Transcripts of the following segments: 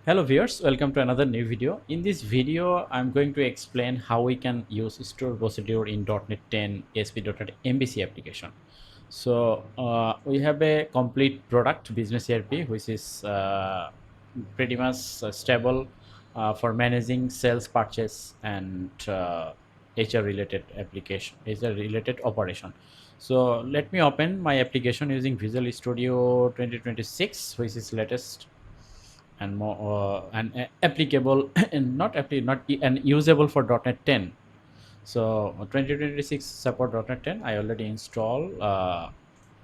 Hello viewers, welcome to another new video. In this video, I'm going to explain how we can use stored procedure in .NET 10 ASP.NET MVC application. So we have a complete product, Business ERP, which is pretty much stable for managing sales, purchase, and HR related application, HR related operation. So let me open my application using Visual Studio 2026, which is latest and more applicable and and usable for .NET 10. So 2026 support .NET 10. I already installed.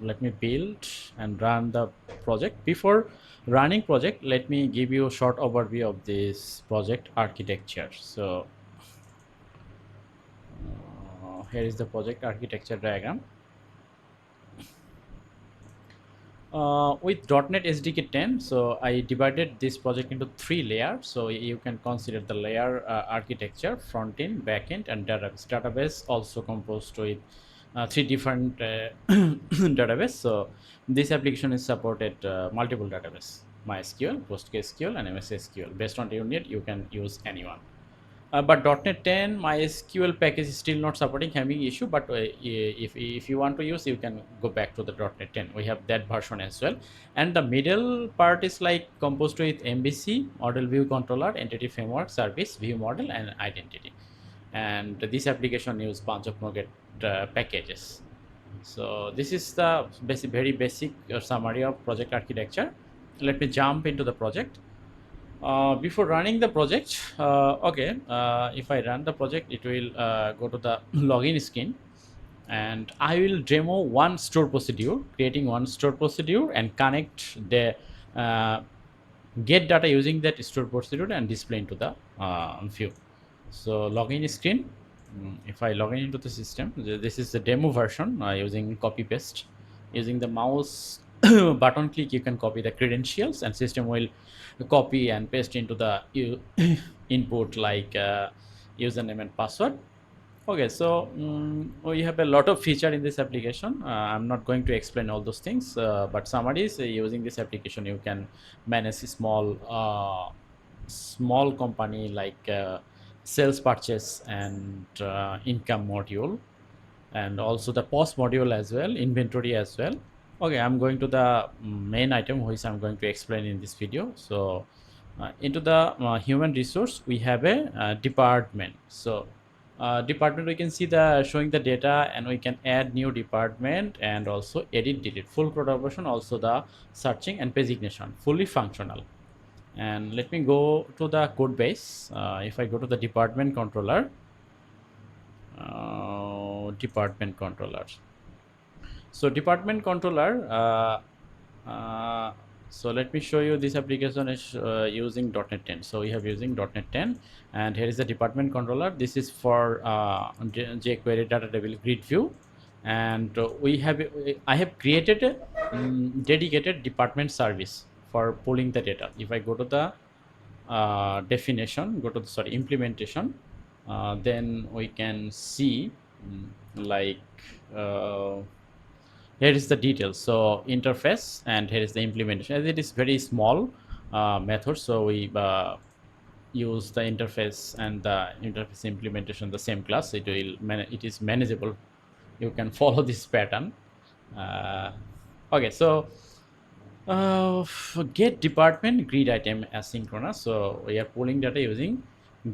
Let me build and run the project. Before running project, let me give you a short overview of this project architecture. So here is the project architecture diagram. With .NET SDK 10, so I divided this project into 3 layers. So you can consider the layer architecture, front end, back end, and database. Database also composed with 3 different database. So this application is supported multiple database: MySQL, PostgreSQL, and MS SQL. Based on your need, you can use anyone. But .NET 10 MySQL package is still not supporting, having issue. But if you want to use, you can go back to the .NET 10. We have that version as well. And the middle part is like composed with MVC, Model View Controller, Entity Framework, Service, View Model, and Identity. And this application use bunch of Nougat packages. So this is the very basic summary of project architecture. Let me jump into the project. Before running the project, if I run the project, it will go to the login screen, and I will demo one store procedure, creating one store procedure and connect the uh, get data using that store procedure and display into the view. So login screen. If I log in into the system, this is the demo version using copy paste. Using the mouse button click, you can copy the credentials, and system will copy and paste into the input like username and password. Okay, so we have a lot of feature in this application. I'm not going to explain all those things, but summaries using this application, you can manage a small company like sales, purchase, and income module, and also the post module as well, inventory as well. Okay, I'm going to the main item which I'm going to explain in this video. So into the human resource, we have a department. So department, we can see the showing the data, and we can add new department and also edit, delete, full collaboration, also the searching and pagination, fully functional. And let me go to the code base. If I go to the department controller. So department controller, so let me show you. This application is using .NET 10. So we have using .NET 10, and here is the department controller. This is for jQuery data table grid view, and I have created a dedicated department service for pulling the data. If I go to the definition, go to the implementation, then we can see like here is the details. So interface, and here is the implementation. As it is very small method, so we use the interface and the interface implementation the same class. It is manageable. You can follow this pattern. uh, okay, so get department grid item asynchronous. So we are pulling data using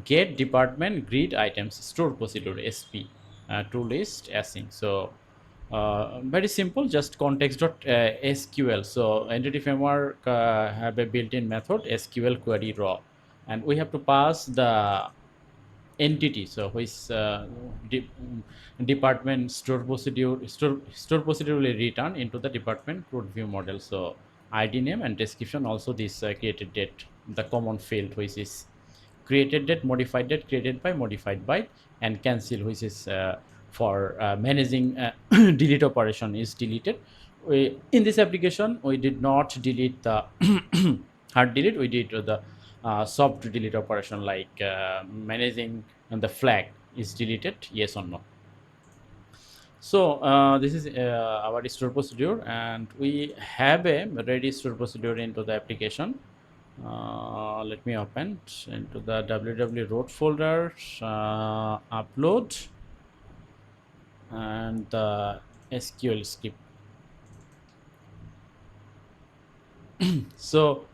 get department grid items stored procedure SP to list async. So very simple, just context.sql. So entity framework have a built-in method SQLQueryRaw, and we have to pass the entity. So which department store procedure will return into the department code view model. So ID name and description, also this created date, the common field which is created date, modified date, created by, modified by, and cancel, which is for managing delete operation is deleted. In this application, we did not delete the hard delete. We did the soft delete operation, like managing and the flag is deleted, yes or no. So this is our store procedure, and we have a ready store procedure into the application. let me open into the www root folder, upload, and the SQL script. So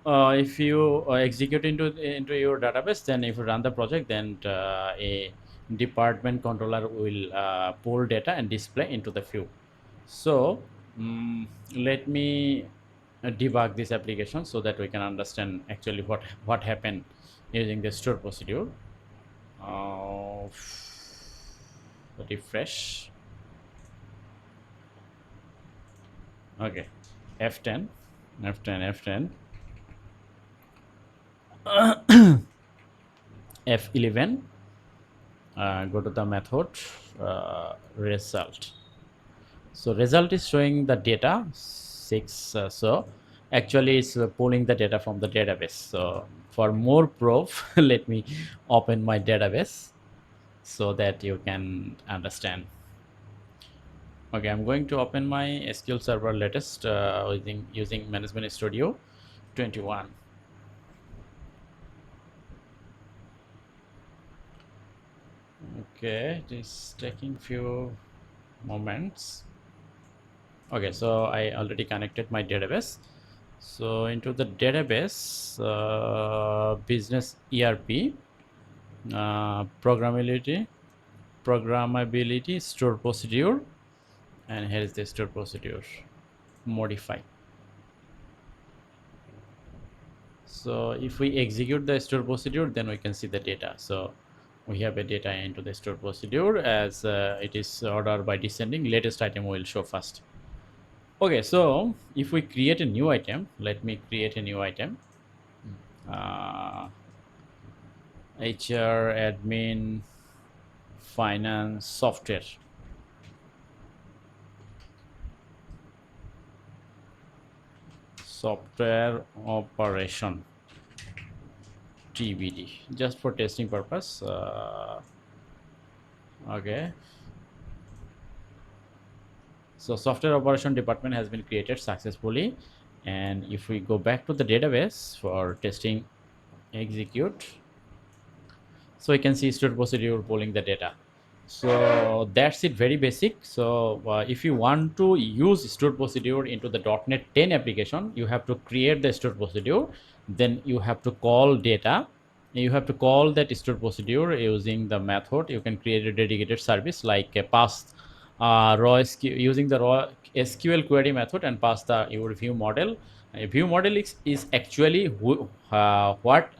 if you execute into your database, then if you run the project, then a department controller will pull data and display into the view. So let me debug this application so that we can understand actually what happened using the store procedure. uh, Refresh. Okay, F10, F10, F11. Go to the method, result. So result is showing the data 6. So actually it's pulling the data from the database. So for more proof, let me open my database so that you can understand. Okay, I'm going to open my SQL Server latest using Management Studio 21. Okay, it is taking few moments. Okay, so I already connected my database. So into the database, Business ERP, programmability, store procedure, and here is the store procedure. Modify. So if we execute the store procedure, then we can see the data. So we have a data into the store procedure as it is ordered by descending. Latest item will show first. Okay, so if we create a new item, let me create a new item. HR, admin, finance, software operation, TBD, just for testing purpose. Okay, so software operation department has been created successfully, and if we go back to the database for testing, execute, so you can see stored procedure pulling the data. So that's it, very basic. So if you want to use stored procedure into the .NET 10 application, you have to create the stored procedure, then you have to call data, you have to call that stored procedure using the method. You can create a dedicated service like a pass using the raw SQL query method and pass the your view model. A view model is actually what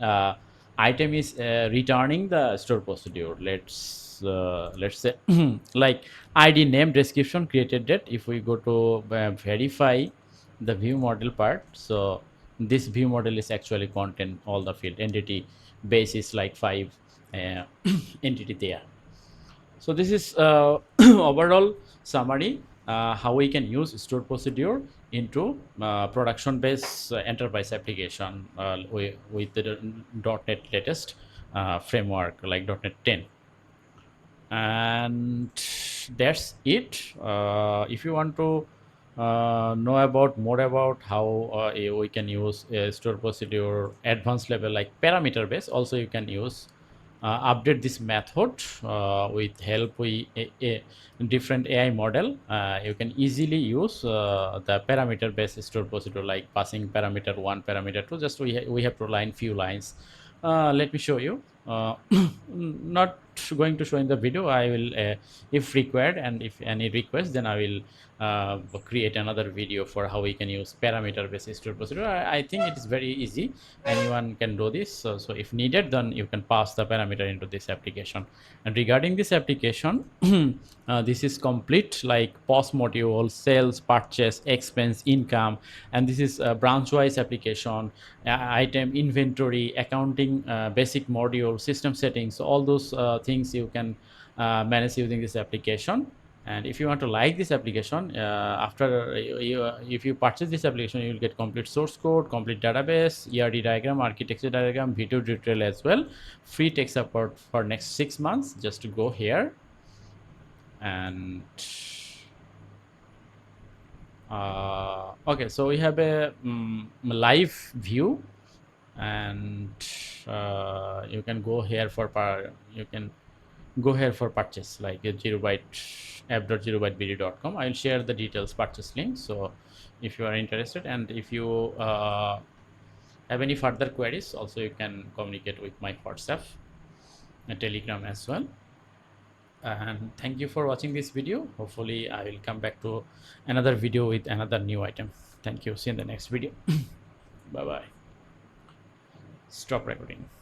item is returning the store procedure. Let's say like ID, name, description, created date. If we go to verify the view model part, so this view model is actually contain all the field. Entity base is like 5 uh, entity there. So this is overall summary how we can use stored procedure into production based enterprise application with the .NET latest framework like .NET 10. And that's it. If you want to know about more about how we can use a store procedure advanced level like parameter base, also you can use update this method with help with a different AI model. You can easily use the parameter based store procedure like passing parameter 1, parameter 2. Just we have to line few lines. Let me show you. Not going to show in the video. I will if required and if any request, then I will create another video for how we can use parameter based store procedure. I think it is very easy, anyone can do this. So if needed, then you can pass the parameter into this application. And regarding this application, this is complete like POS module, sales, purchase, expense, income, and this is a branch wise application, item inventory, accounting, basic module, system settings. All those things you can manage using this application. And if you want to like this application, after if you purchase this application, you will get complete source code, complete database, ERD diagram, architecture diagram, video tutorial as well, free tech support for next 6 months. Just to go here and okay, so we have a live view and you can go here for you can go here for purchase, like a 0byte app.0bytebd.com. I'll share the details purchase link. So if you are interested, and if you have any further queries, also you can communicate with my WhatsApp and Telegram as well. And thank you for watching this video. Hopefully I will come back to another video with another new item. Thank you. See you in the next video. Bye bye. Stop recording.